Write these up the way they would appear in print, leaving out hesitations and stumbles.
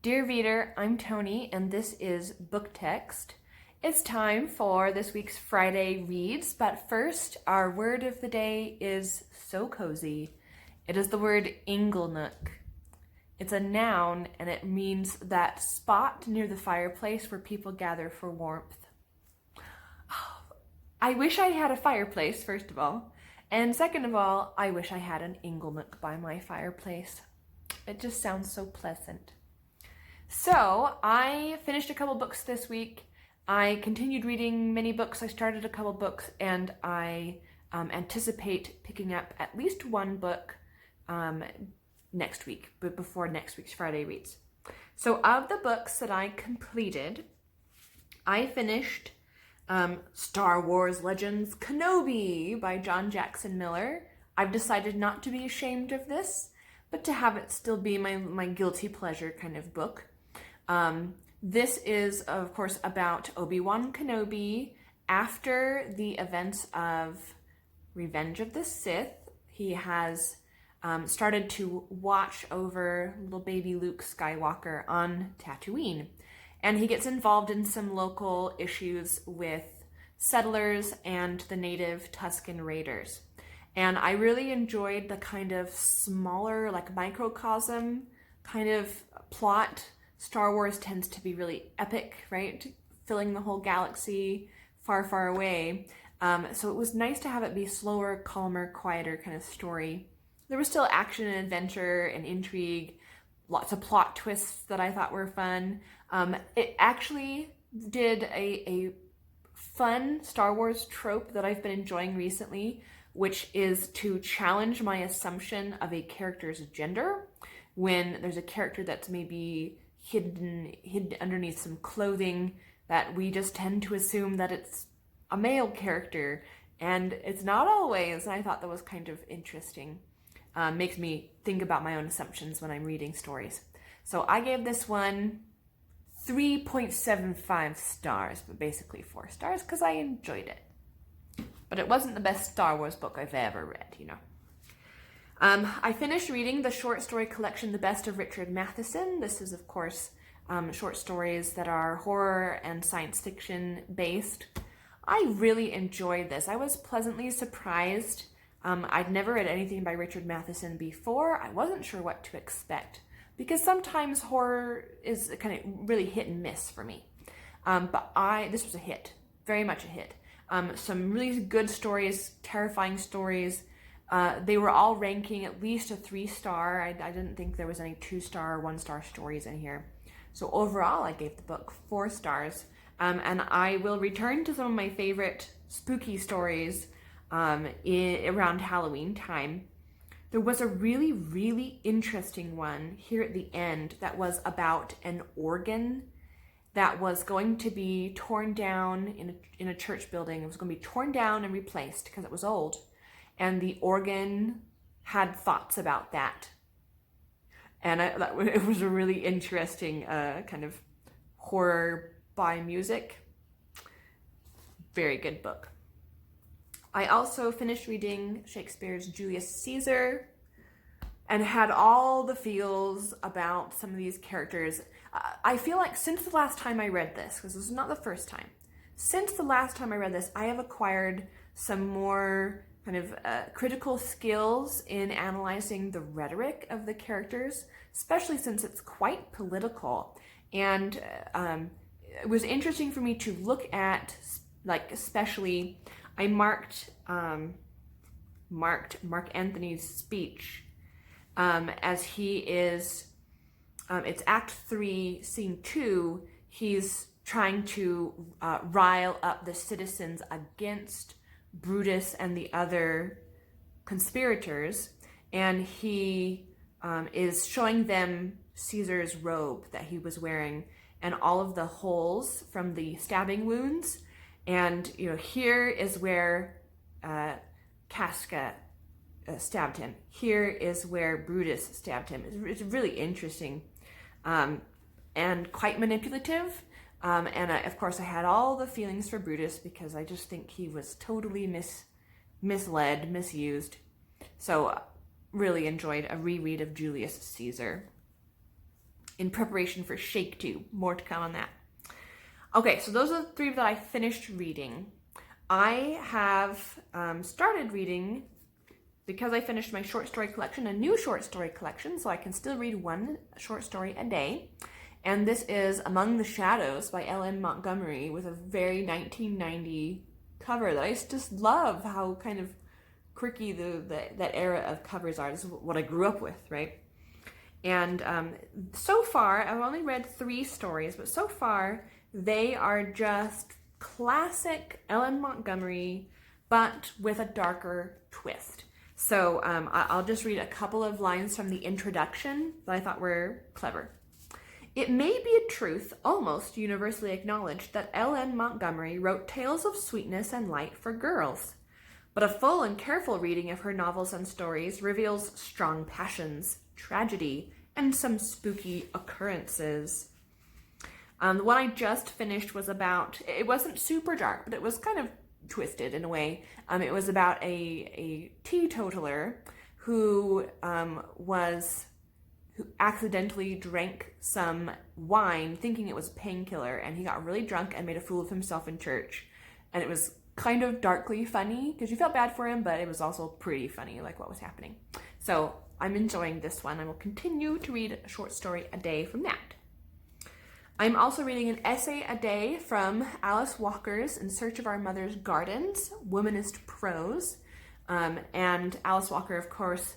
Dear reader, I'm Tony, and this is Book Text. It's time for this week's Friday reads, but first, our word of the day is so cozy. It is the word inglenook. It's a noun, and it means that spot near the fireplace where people gather for warmth. I wish I had a fireplace, first of all. And second of all, I wish I had an inglenook by my fireplace. It just sounds so pleasant. So, I finished a couple books this week. I continued reading many books. I started a couple books, and I anticipate picking up at least one book next week, but before next week's Friday reads. So, of the books that I completed, I finished Star Wars Legends Kenobi by John Jackson Miller. I've decided not to be ashamed of this, but to have it still be my guilty pleasure kind of book. This is, of course, about Obi-Wan Kenobi. After the events of Revenge of the Sith, he has started to watch over little baby Luke Skywalker on Tatooine. And he gets involved in some local issues with settlers and the native Tusken Raiders. And I really enjoyed the kind of smaller, like microcosm kind of plot. Star Wars tends to be really epic, right? Filling the whole galaxy far, far away. So it was nice to have it be slower, calmer, quieter kind of story. There was still action and adventure and intrigue, lots of plot twists that I thought were fun. It actually did a fun Star Wars trope that I've been enjoying recently, which is to challenge my assumption of a character's gender when there's a character that's maybe hidden underneath some clothing that we just tend to assume that it's a male character, and it's not always. And I thought that was kind of interesting. Makes me think about my own assumptions when I'm reading stories. So I gave this one 3.75 stars, but basically 4 stars because I enjoyed it. But it wasn't the best Star Wars book I've ever read, you know. I finished reading the short story collection, The Best of Richard Matheson. This is, of course, short stories that are horror and science fiction based. I really enjoyed this. I was pleasantly surprised. I'd never read anything by Richard Matheson before. I wasn't sure what to expect because sometimes horror is kind of really hit and miss for me. But this was a hit, very much a hit. Some really good stories, terrifying stories. They were all ranking at least a 3-star. I didn't think there was any 2-star or 1-star stories in here. So overall, I gave the book 4 stars. And I will return to some of my favorite spooky stories around Halloween time. There was a really, really interesting one here at the end that was about an organ that was going to be torn down in a church building. It was going to be torn down and replaced because it was old. And the organ had thoughts about that. And it was a really interesting kind of horror by music. Very good book. I also finished reading Shakespeare's Julius Caesar and had all the feels about some of these characters. I feel like since the last time I read this, because this is not the first time, since the last time I read this, I have acquired some more kind of critical skills in analyzing the rhetoric of the characters, especially since it's quite political. And it was interesting for me to look at, like, especially, I marked Mark Anthony's speech as he is, it's Act 3, Scene 2, he's trying to rile up the citizens against Brutus and the other conspirators, and he is showing them Caesar's robe that he was wearing and all of the holes from the stabbing wounds. And, you know, here is where Casca stabbed him. Here is where Brutus stabbed him. It's really interesting and quite manipulative. And of course, I had all the feelings for Brutus because I just think he was totally misled, misused. So really enjoyed a reread of Julius Caesar. in preparation for Shake 2. More to come on that. Okay, so those are the 3 that I finished reading. I have started reading, because I finished my short story collection, a new short story collection, so I can still read 1 short story a day. And this is Among the Shadows by L.M. Montgomery, with a very 1990 cover that I just love how kind of quirky that era of covers are. This is what I grew up with, right? And so far, I've only read 3 stories, but so far they are just classic L.M. Montgomery, but with a darker twist. So I'll just read a couple of lines from the introduction that I thought were clever. It may be a truth almost universally acknowledged that L.M. Montgomery wrote tales of sweetness and light for girls, but a full and careful reading of her novels and stories reveals strong passions, tragedy, and some spooky occurrences. The one I just finished was about, it wasn't super dark, but it was kind of twisted in a way. It was about a teetotaler who accidentally drank some wine thinking it was a painkiller, and he got really drunk and made a fool of himself in church. And it was kind of darkly funny because you felt bad for him, but it was also pretty funny, like what was happening. So I'm enjoying this one. I will continue to read a short story a day from that. I'm also reading an essay a day from Alice Walker's In Search of Our Mother's Gardens, Womanist Prose. And Alice Walker, of course,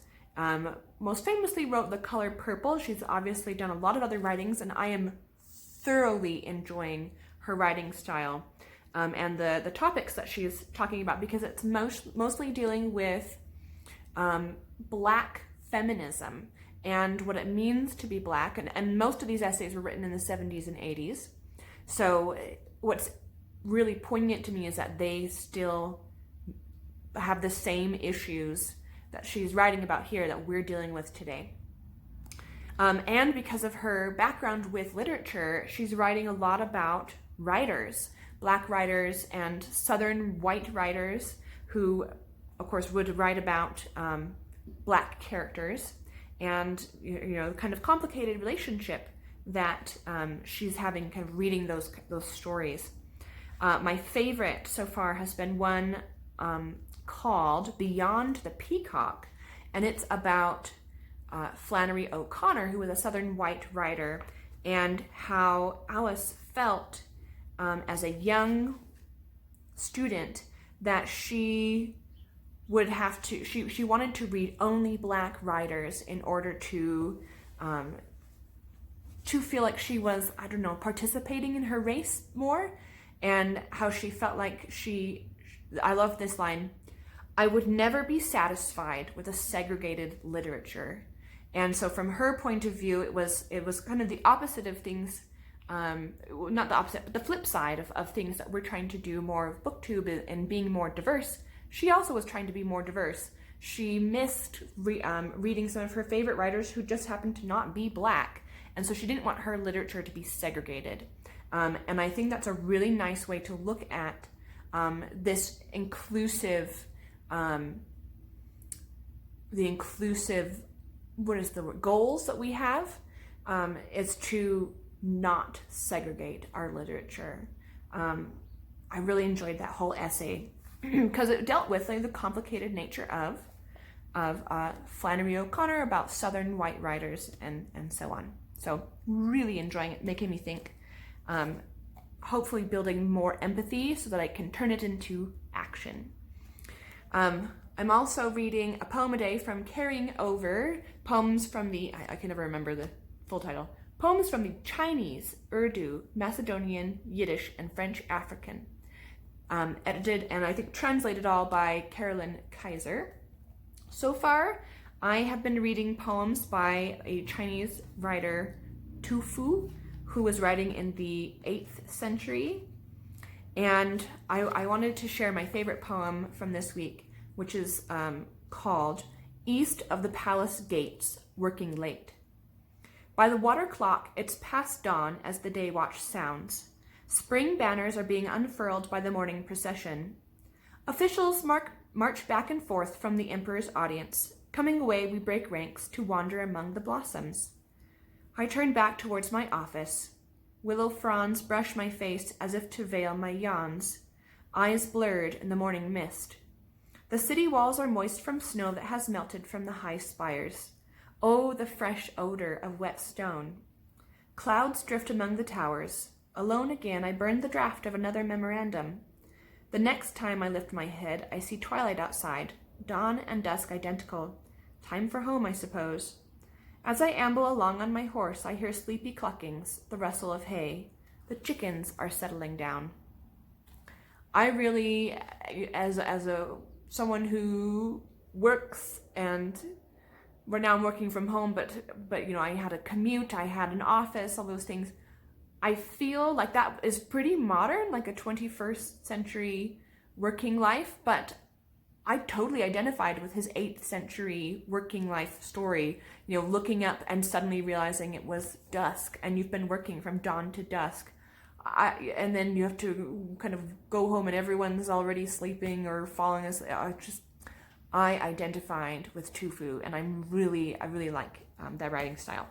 most famously wrote The Color Purple. She's obviously done a lot of other writings, and I am thoroughly enjoying her writing style and the topics that she's talking about, because it's mostly dealing with Black feminism and what it means to be Black, and most of these essays were written in the 70s and 80s. So what's really poignant to me is that they still have the same issues that she's writing about here that we're dealing with today. And because of her background with literature, she's writing a lot about writers, Black writers and Southern white writers who, of course, would write about Black characters, and kind of complicated relationship that she's having, kind of reading those stories. My favorite so far has been one called Beyond the Peacock, and it's about Flannery O'Connor, who was a Southern white writer, and how Alice felt as a young student that she would have to, she wanted to read only Black writers in order to feel like she was, participating in her race more, and how she felt like I love this line, I would never be satisfied with a segregated literature. And so from her point of view, it was kind of the opposite of things, not the opposite, but the flip side of things that we're trying to do more of BookTube and being more diverse. She also was trying to be more diverse. She missed reading some of her favorite writers who just happened to not be Black. And so she didn't want her literature to be segregated. And I think that's a really nice way to look at this inclusive, goals that we have, is to not segregate our literature. I really enjoyed that whole essay because it dealt with the complicated nature of Flannery O'Connor, about Southern white writers, and so on. So really enjoying it, making me think, hopefully building more empathy so that I can turn it into action. I'm also reading a poem a day from Carrying Over, poems from the, I can never remember the full title, poems from the Chinese, Urdu, Macedonian, Yiddish, and French African. Edited and I think translated all by Carolyn, Kizer. So far, I have been reading poems by a Chinese writer, Tu Fu, who was writing in the 8th century. And I wanted to share my favorite poem from this week, which is called East of the Palace Gates, Working Late. By the water clock, it's past dawn as the day watch sounds. Spring banners are being unfurled by the morning procession. Officials march back and forth from the emperor's audience. Coming away, we break ranks to wander among the blossoms. I turn back towards my office. Willow fronds brush my face as if to veil my yawns, eyes blurred in the morning mist. The city walls are moist from snow that has melted from the high spires. Oh, the fresh odor of wet stone. Clouds drift among the towers. Alone again, I burn the draft of another memorandum. The next time I lift my head, I see twilight outside, dawn and dusk identical. Time for home, I suppose. As I amble along on my horse, I hear sleepy cluckings, the rustle of hay. The chickens are settling down. I really, as someone who works, and now I'm working from home, but you know, I had a commute, I had an office, all those things. I feel like that is pretty modern, like a 21st century working life, but I totally identified with his 8th century working life story, you know, looking up and suddenly realizing it was dusk and you've been working from dawn to dusk. And then you have to kind of go home and everyone's already sleeping or falling asleep. I identified with Tufu, and I really like that writing style.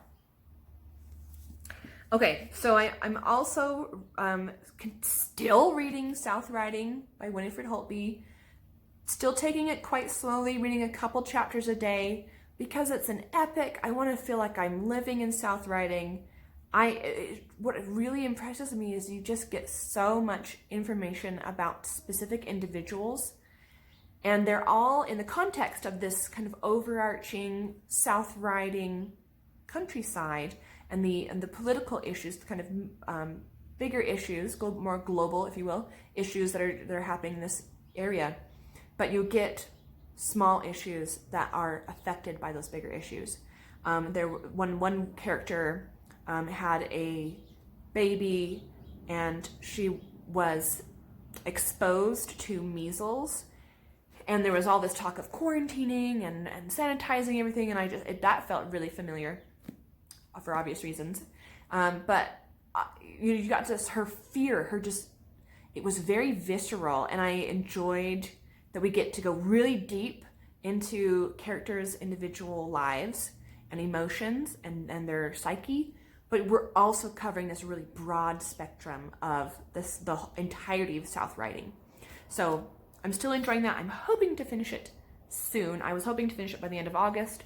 Okay, so I'm also still reading South Riding by Winifred Holtby. Still taking it quite slowly, reading a couple chapters a day. Because it's an epic, I want to feel like I'm living in South Riding. What really impresses me is you just get so much information about specific individuals, and they're all in the context of this kind of overarching South Riding countryside and the political issues, the kind of bigger issues, more global, if you will, issues that are happening in this area. But you get small issues that are affected by those bigger issues. One character had a baby, and she was exposed to measles, and there was all this talk of quarantining and sanitizing everything, and that felt really familiar for obvious reasons. But you got just her fear, it was very visceral, and I enjoyed that we get to go really deep into characters' individual lives and emotions and their psyche, but we're also covering this really broad spectrum of the entirety of South Riding. So I'm still enjoying that. I'm hoping to finish it soon. I was hoping to finish it by the end of August,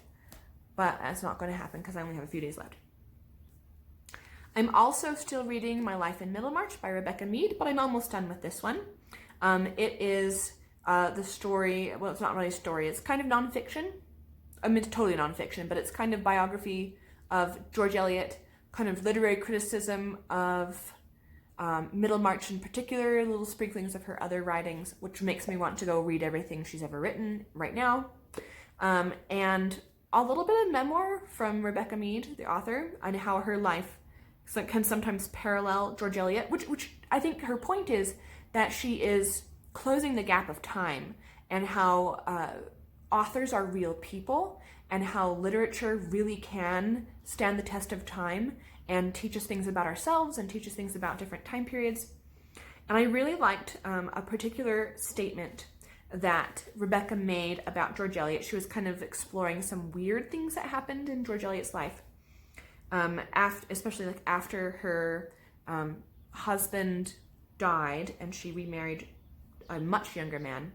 but that's not going to happen because I only have a few days left. I'm also still reading My Life in Middlemarch by Rebecca Mead, but I'm almost done with this one. It is the story, well, it's not really a story, it's kind of nonfiction. I mean, it's totally nonfiction, but it's kind of biography of George Eliot, kind of literary criticism of Middlemarch in particular, little sprinklings of her other writings, which makes me want to go read everything she's ever written right now. And a little bit of memoir from Rebecca Mead, the author, and how her life can sometimes parallel George Eliot, which I think her point is that she is closing the gap of time, and how authors are real people, and how literature really can stand the test of time and teach us things about ourselves and teach us things about different time periods. And I really liked a particular statement that Rebecca made about George Eliot. She was kind of exploring some weird things that happened in George Eliot's life, especially like after her husband died and she remarried a much younger man.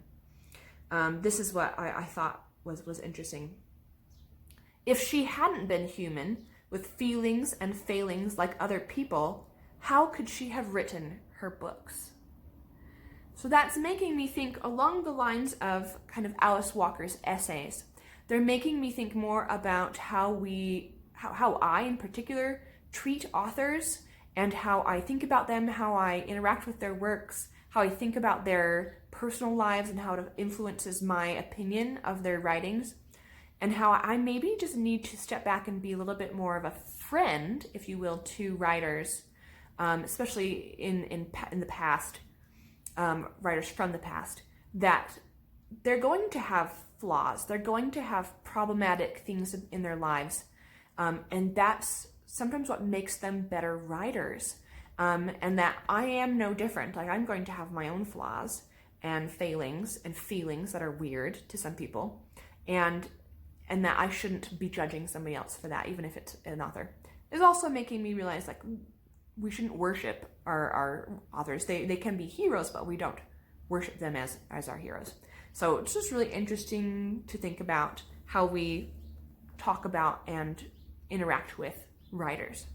This is what I thought was interesting. If she hadn't been human, with feelings and failings like other people, how could she have written her books? So that's making me think along the lines of kind of Alice Walker's essays. They're making me think more about how I in particular treat authors, and how I think about them, how I interact with their works, how I think about their personal lives, and how it influences my opinion of their writings, and how I maybe just need to step back and be a little bit more of a friend, if you will, to writers, especially in the past, writers from the past, that they're going to have flaws, they're going to have problematic things in their lives, and that's sometimes what makes them better writers. And that I am no different. Like, I'm going to have my own flaws and failings and feelings that are weird to some people, and that I shouldn't be judging somebody else for that, even if it's an author. is also making me realize, like, we shouldn't worship our authors. They can be heroes, but we don't worship them as our heroes. So it's just really interesting to think about how we talk about and interact with writers.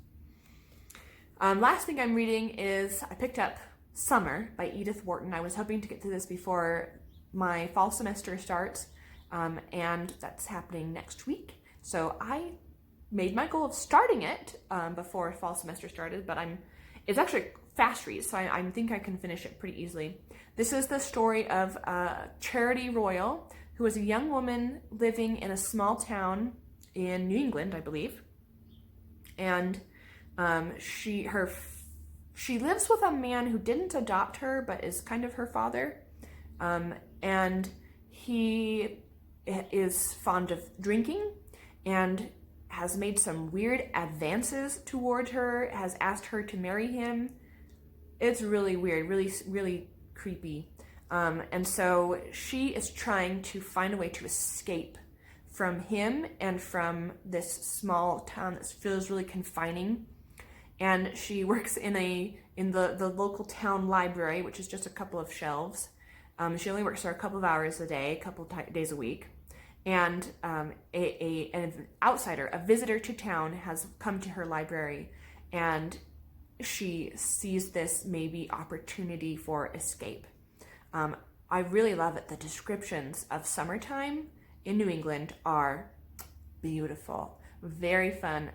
Last thing I'm reading is, I picked up Summer by Edith Wharton. I was hoping to get through this before my fall semester starts, and that's happening next week. So I made my goal of starting it before fall semester started, but it's actually a fast read, so I think I can finish it pretty easily. This is the story of Charity Royal, who is a young woman living in a small town in New England, I believe. And she lives with a man who didn't adopt her, but is kind of her father. And he is fond of drinking and has made some weird advances toward her, has asked her to marry him. It's really weird, really, really creepy. And so she is trying to find a way to escape from him and from this small town that feels really confining. And she works in the local town library, which is just a couple of shelves. She only works for a couple of hours a day, a couple of days a week. And an outsider, a visitor to town, has come to her library, and she sees this maybe opportunity for escape. I really love it. The descriptions of summertime in New England are beautiful, very fun.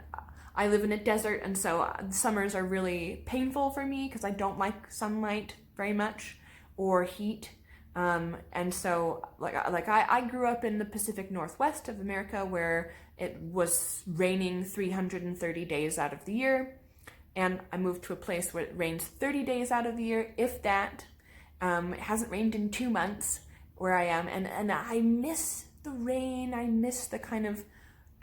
I live in a desert, and so summers are really painful for me because I don't like sunlight very much or heat. And so I grew up in the Pacific Northwest of America, where it was raining 330 days out of the year. And I moved to a place where it rains 30 days out of the year, if that. It hasn't rained in 2 months where I am. And I miss the rain. I miss the kind of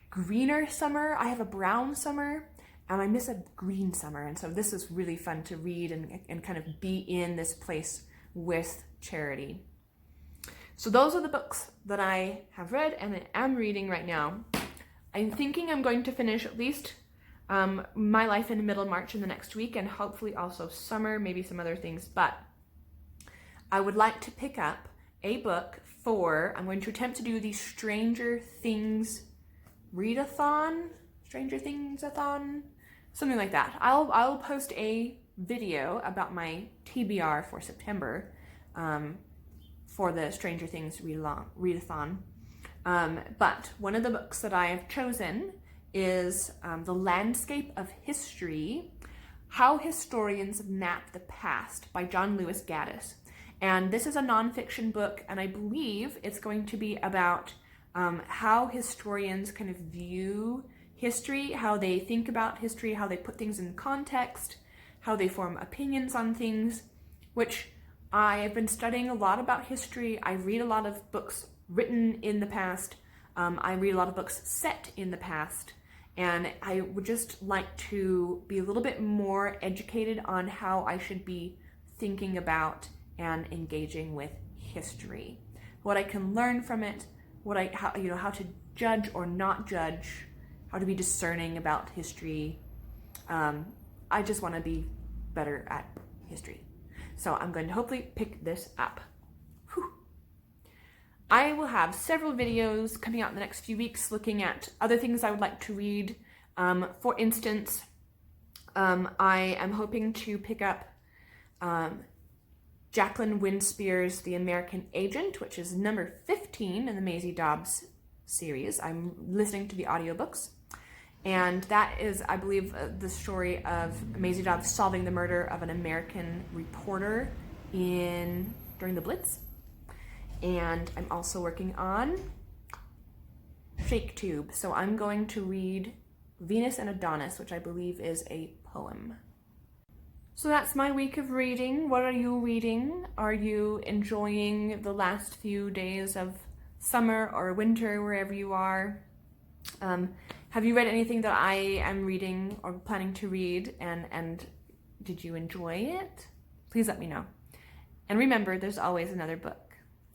greener summer. I have a brown summer, and I miss a green summer. And so this is really fun to read and kind of be in this place with Charity. So those are the books that I have read and am reading right now. I'm thinking I'm going to finish at least My Life in Middlemarch in the next week, and hopefully also Summer, maybe some other things. But I would like to pick up a book I'm going to attempt to do the Stranger Things readathon, Stranger Things-a-thon, something like that. I'll post a video about my TBR for September for the Stranger Things readathon. But one of the books that I have chosen is The Landscape of History, How Historians Map the Past by John Lewis Gaddis. And this is a nonfiction book, and I believe it's going to be about how historians kind of view history, how they think about history, how they put things in context, how they form opinions on things, which I have been studying a lot about history. I read a lot of books written in the past. I read a lot of books set in the past. And I would just like to be a little bit more educated on how I should be thinking about and engaging with history. What I can learn from it, how to judge or not judge, how to be discerning about history. I just want to be better at history. So I'm going to hopefully pick this up. Whew. I will have several videos coming out in the next few weeks looking at other things I would like to read. For instance, I am hoping to pick up Jacqueline Winspear's The American Agent, which is number 15 in the Maisie Dobbs series. I'm listening to the audiobooks. And that is, I believe, the story of Maisie Dobbs solving the murder of an American reporter during the Blitz. And I'm also working on Shakespeare. So I'm going to read Venus and Adonis, which I believe is a poem. So that's my week of reading. What are you reading? Are you enjoying the last few days of summer or winter, wherever you are? Have you read anything that I am reading or planning to read, and did you enjoy it? Please let me know. And remember, there's always another book.